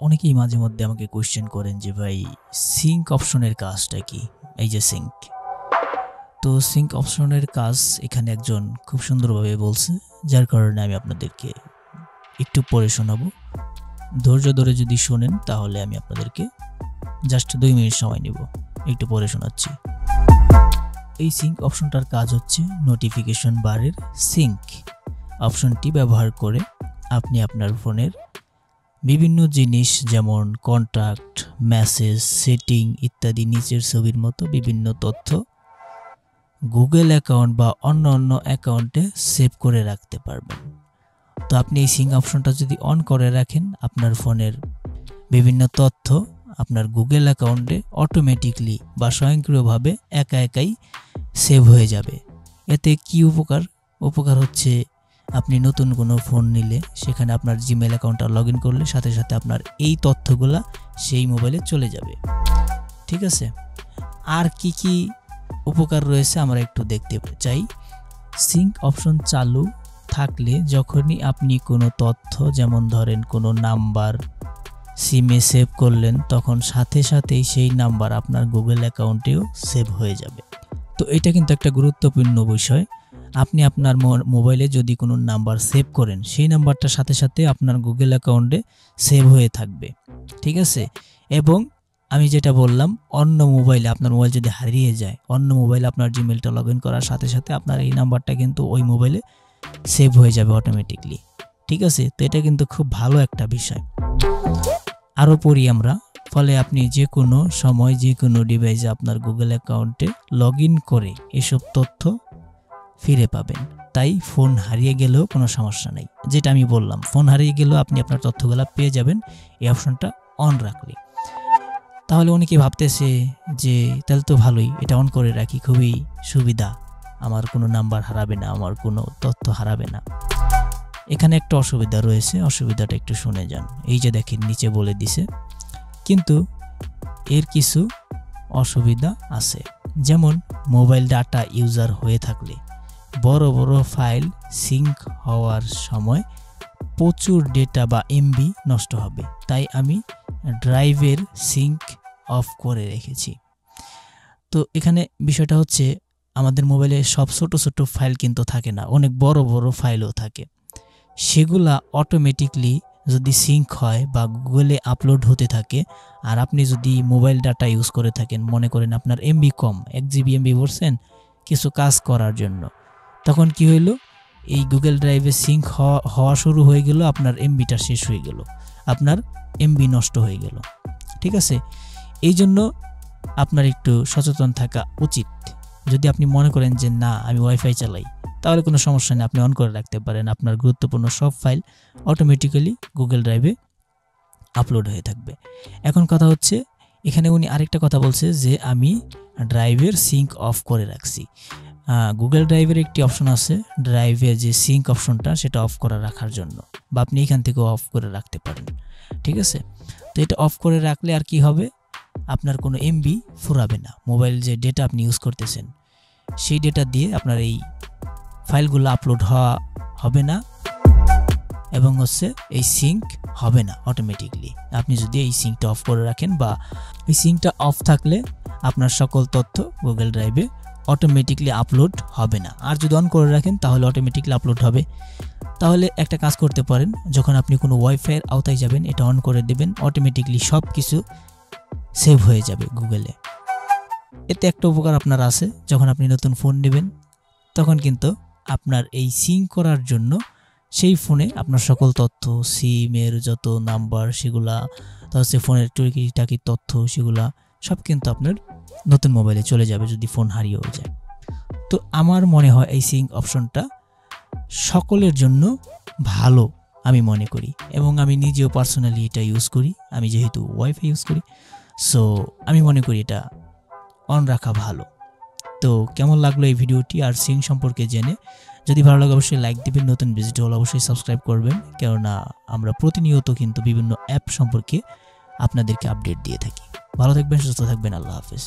অনেকেই মাঝে মধ্যে আমাকে কোয়েশ্চেন করেন যে ভাই সিঙ্ক অপশনের কাজটা কি? এই যে সিঙ্ক, তো সিঙ্ক অপশনের কাজ এখানে একজন খুব সুন্দরভাবে বলছে, যার কারণে আমি আপনাদেরকে একটু পড়ে শোনাবো। ধৈর্য ধরে যদি শোনেন তাহলে আমি আপনাদেরকে জাস্ট 2 মিনিট সময় নেব, একটু পড়ে শোনাচ্ছি। এই সিঙ্ক অপশনটার কাজ হচ্ছে নোটিফিকেশন বারের সিঙ্ক অপশনটি ব্যবহার করে আপনি আপনার ফোনের বিভিন্ন জিনিস যেমন কন্টাক্ট, মেসেজ, সেটিং ইত্যাদি নিচের ছবির মতো বিভিন্ন তথ্য গুগল অ্যাকাউন্ট বা অন্য অ্যাকাউন্টে সেভ করে রাখতে পারবেন। তো আপনি এই সিঙ্ক অপশনটা যদি অন করে রাখেন, আপনার ফোনের বিভিন্ন তথ্য আপনার গুগল অ্যাকাউন্টে অটোমেটিকলি বা স্বয়ংক্রিয়ভাবে একাই সেভ হয়ে যাবে। এতে কি উপকার হচ্ছে, আপনি নতুন কোনো ফোন নিলে সেখানে আপনার জিমেল অ্যাকাউন্টটা লগ ইন করলে সাথে সাথে আপনার এই তথ্যগুলা সেই মোবাইলে চলে যাবে। ঠিক আছে, আর কি উপকার রয়েছে আমরা একটু দেখতে চাই। সিঙ্ক অপশন চালু থাকলে যখনই আপনি কোনো তথ্য যেমন ধরেন কোনো নাম্বার সিমে সেভ করলেন, তখন সাথে সাথেই সেই নাম্বার আপনার গুগল অ্যাকাউন্টেও সেভ হয়ে যাবে। তো এটা কিন্তু একটা গুরুত্বপূর্ণ বিষয়। আপনি আপনার মোবাইলে যদি কোনো নাম্বার সেভ করেন, সেই নাম্বারটার সাথে সাথে আপনার গুগল অ্যাকাউন্টে সেভ হয়ে থাকবে। ঠিক আছে, এবং আমি যেটা বললাম, অন্য মোবাইলে আপনার মোবাইল যদি হারিয়ে যায়, অন্য মোবাইলে আপনার জিমেলটা লগ ইন করার সাথে সাথে আপনার এই নাম্বারটা কিন্তু ওই মোবাইলে সেভ হয়ে যাবে অটোমেটিকলি। ঠিক আছে, তো এটা কিন্তু খুব ভালো একটা বিষয়। আরও পড়ি আমরা, ফলে আপনি যে কোনো সময় যে কোনো ডিভাইসে আপনার গুগল অ্যাকাউন্টে লগ ইন করে এসব তথ্য ফিরে পাবেন। তাই ফোন হারিয়ে গেলেও কোনো সমস্যা নেই। যেটা আমি বললাম, ফোন হারিয়ে গেলেও আপনি আপনার তথ্যগুলো পেয়ে যাবেন এই অপশনটা অন রাখলে। তাহলে অনেকে ভাবতেছে যে তাহলে তো ভালোই, এটা অন করে রাখি, খুবই সুবিধা, আমার কোনো নাম্বার হারাবে না, আমার কোনো তথ্য হারাবে না। এখানে একটা অসুবিধা রয়েছে, অসুবিধাটা একটু শুনে যান। এই যে দেখেন নিচে বলে দিছে, কিন্তু এর কিছু অসুবিধা আছে। যেমন মোবাইল ডাটা ইউজার হয়ে থাকলে বড় ফাইল সিঙ্ক হওয়ার সময় প্রচুর ডেটা বা এমবি নষ্ট হবে। তাই আমি ড্রাইভের সিঙ্ক অফ করে রেখেছি। তো এখানে বিষয়টা হচ্ছে, আমাদের মোবাইলে সব ছোট ফাইল কিন্তু থাকে না, অনেক বড় ফাইলও থাকে। সেগুলা অটোমেটিকলি যদি সিঙ্ক হয় বা গুগলে আপলোড হতে থাকে, আর আপনি যদি মোবাইল ডাটা ইউজ করে থাকেন, মনে করেন আপনার এমবি কম, 1 জিবি এমবি ভরছেন কিছু কাজ করার জন্য, তখন কি হইল, এই গুগল ড্রাইভে সিঙ্ক হওয়া শুরু হয়ে গেল, আপনার এমবিটা শেষ হয়ে গেল, আপনার এমবি নষ্ট হয়ে গেল। ঠিক আছে, এই জন্য আপনার একটু সচেতন থাকা উচিত। যদি আপনি মনে করেন যে না আমি ওয়াইফাই চালাই, তাহলে কোনো সমস্যা নেই, আপনি অন করে রাখতে পারেন। আপনার গুরুত্বপূর্ণ সব ফাইল অটোমেটিক্যালি গুগল ড্রাইভে আপলোড হয়ে থাকবে। এখন কথা হচ্ছে, এখানে উনি আরেকটা কথা বলছে যে আমি ড্রাইভের সিঙ্ক অফ করে রাখছি। গুগল ড্রাইভের একটি অপশন আছে, ড্রাইভের যে সিঙ্ক অপশনটা সেটা অফ করে রাখার জন্য, বা আপনি এখান থেকেও অফ করে রাখতে পারেন। ঠিক আছে, তো এটা অফ করে রাখলে আর কি হবে, আপনার কোনো এমবি ফুরাবে না। মোবাইল যে ডেটা আপনি ইউজ করতেছেন সেই ডেটা দিয়ে আপনার এই ফাইলগুলো আপলোড হবে না, এবং এই সিঙ্ক হবে না অটোমেটিকলি। আপনি যদি এই সিঙ্কটা অফ করে রাখেন, বা এই সিঙ্কটা অফ থাকলে আপনার সকল তথ্য গুগল ড্রাইভে অটোমেটিকলি আপলোড হবে না। আর যদি অন করে রাখেন তাহলে অটোমেটিকলি আপলোড হবে। তাহলে একটা কাজ করতে পারেন, যখন আপনি কোনো ওয়াইফাইয়ের আওতায় যাবেন, এটা অন করে দেবেন, অটোমেটিকলি সব কিছু সেভ হয়ে যাবে গুগলে। এতে একটা উপকার আপনার আছে, যখন আপনি নতুন ফোন নেবেন তখন কিন্তু আপনার এই সিঙ্ক করার জন্য সেই ফোনে আপনার সকল তথ্য, সিমের যত নাম্বার সেগুলা, তারপর ফোনের টুকিটাকি তথ্য সেগুলা সব কিন্তু আপনার নতুন মোবাইলে চলে যাবে যদি ফোন হারিয়েও যায়। তো আমার মনে হয় এই সিঙ্ক অপশনটা সকলের জন্য ভালো আমি মনে করি, এবং আমি নিজেও পার্সোনালি এটা ইউজ করি। আমি যেহেতু ওয়াইফাই ইউজ করি, সো আমি মনে করি এটা অন রাখা ভালো। তো কেমন লাগলো এই ভিডিওটি আর সিঙ্ক সম্পর্কে জেনে? যদি ভালো লাগে অবশ্যই লাইক দিবেন, নতুন ভিজিট হলে অবশ্যই সাবস্ক্রাইব করবেন, কেননা আমরা প্রতিনিয়ত কিন্তু বিভিন্ন অ্যাপ সম্পর্কে আপনাদেরকে আপডেট দিয়ে থাকি। ভালো থাকবেন, সুস্থ থাকবেন, আল্লাহ হাফেজ।